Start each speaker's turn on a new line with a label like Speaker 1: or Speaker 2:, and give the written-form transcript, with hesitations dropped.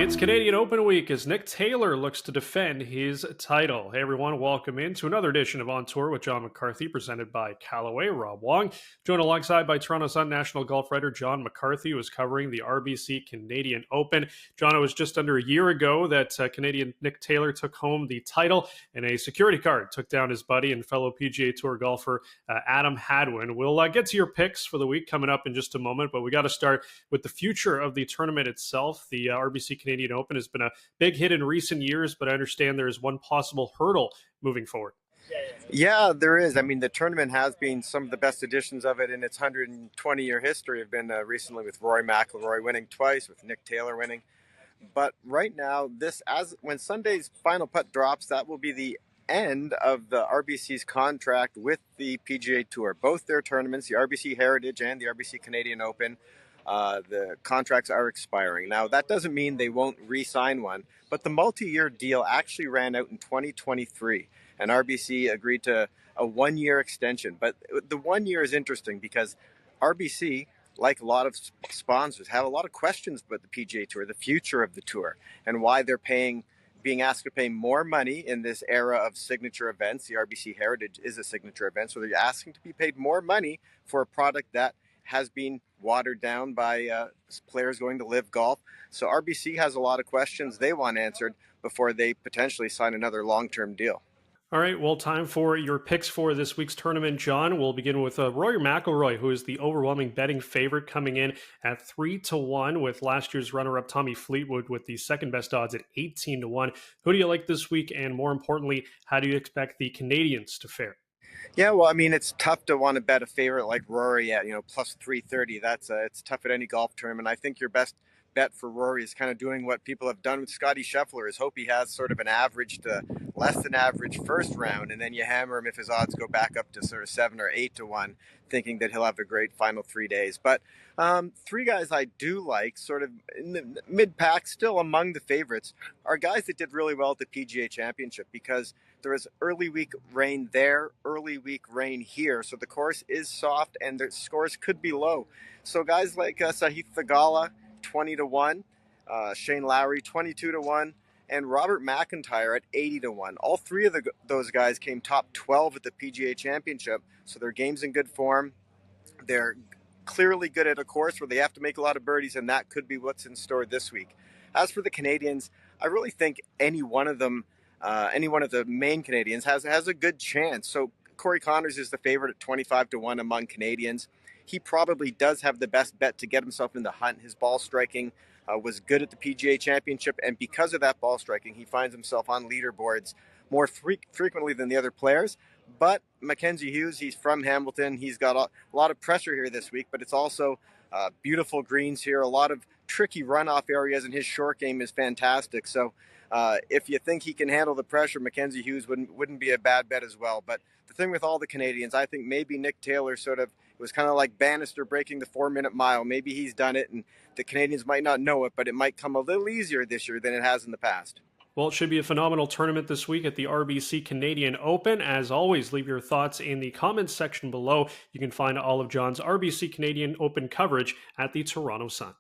Speaker 1: It's Canadian Open Week as Nick Taylor looks to defend his title. Hey everyone, welcome into another edition of On Tour with John McCarthy, presented by Callaway. Rob Wong, joined alongside by Toronto Sun national golf writer John McCarthy, who is covering the RBC Canadian Open. John, it was just under a year ago that Canadian Nick Taylor took home the title, and a security guard took down his buddy and fellow PGA Tour golfer Adam Hadwin. We'll get to your picks for the week coming up in just a moment, but we got to start with the future of the tournament itself. The RBC Canadian Open has been a big hit in recent years, but I understand there is one possible hurdle moving forward.
Speaker 2: Yeah, there is. I mean, the tournament has been some of the best editions of it in its 120-year history have been recently with Rory McIlroy winning twice, with Nick Taylor winning. But right now, when Sunday's final putt drops, that will be the end of the RBC's contract with the PGA Tour. Both their tournaments, the RBC Heritage and the RBC Canadian Open, the contracts are expiring. Now, that doesn't mean they won't re-sign one, but the multi-year deal actually ran out in 2023, and RBC agreed to a one-year extension. But the 1 year is interesting because RBC, like a lot of sponsors, have a lot of questions about the PGA Tour, the future of the tour, and why they're being asked to pay more money in this era of signature events. The RBC Heritage is a signature event, so they're asking to be paid more money for a product that has been watered down by players going to Live Golf. So RBC has a lot of questions they want answered before they potentially sign another long-term deal.
Speaker 1: All right, well, time for your picks for this week's tournament, John. We'll begin with Rory McIlroy, who is the overwhelming betting favorite, coming in at 3-1, with last year's runner-up Tommy Fleetwood with the second best odds at 18-1. Who do you like this week? And more importantly, how do you expect the Canadians to fare?
Speaker 2: Yeah, well, I mean, it's tough to want to bet a favorite like Rory at, plus 330. It's tough at any golf tournament. I think your best bet for Rory is kind of doing what people have done with Scotty Scheffler, is hope he has sort of an average to less than average first round, and then you hammer him if his odds go back up to sort of 7 or 8-1, thinking that he'll have a great final 3 days. But three guys I do like, sort of in the mid-pack, still among the favorites, are guys that did really well at the PGA Championship, because there was early week rain there, early week rain here, so the course is soft and the scores could be low. So guys like Sahith Theegala, 20-1, Shane Lowry, 22-1, and Robert McIntyre at 80-1. All three of those guys came top 12 at the PGA Championship, so their game's in good form. They're clearly good at a course where they have to make a lot of birdies, and that could be what's in store this week. As for the Canadians, I really think any one of the main Canadians has a good chance. So Corey Connors is the favorite at 25-1 among Canadians. He probably does have the best bet to get himself in the hunt. His ball striking was good at the PGA Championship, and because of that ball striking, he finds himself on leaderboards more frequently than the other players. But Mackenzie Hughes, he's from Hamilton. He's got a lot of pressure here this week, but it's also beautiful greens here, a lot of tricky runoff areas, and his short game is fantastic. So if you think he can handle the pressure, Mackenzie Hughes wouldn't be a bad bet as well. But the thing with all the Canadians, I think maybe Nick Taylor it was kind of like Bannister breaking the 4-minute mile. Maybe he's done it, and the Canadians might not know it, but it might come a little easier this year than it has in the past.
Speaker 1: Well, it should be a phenomenal tournament this week at the RBC Canadian Open. As always, leave your thoughts in the comments section below. You can find all of John's RBC Canadian Open coverage at the Toronto Sun.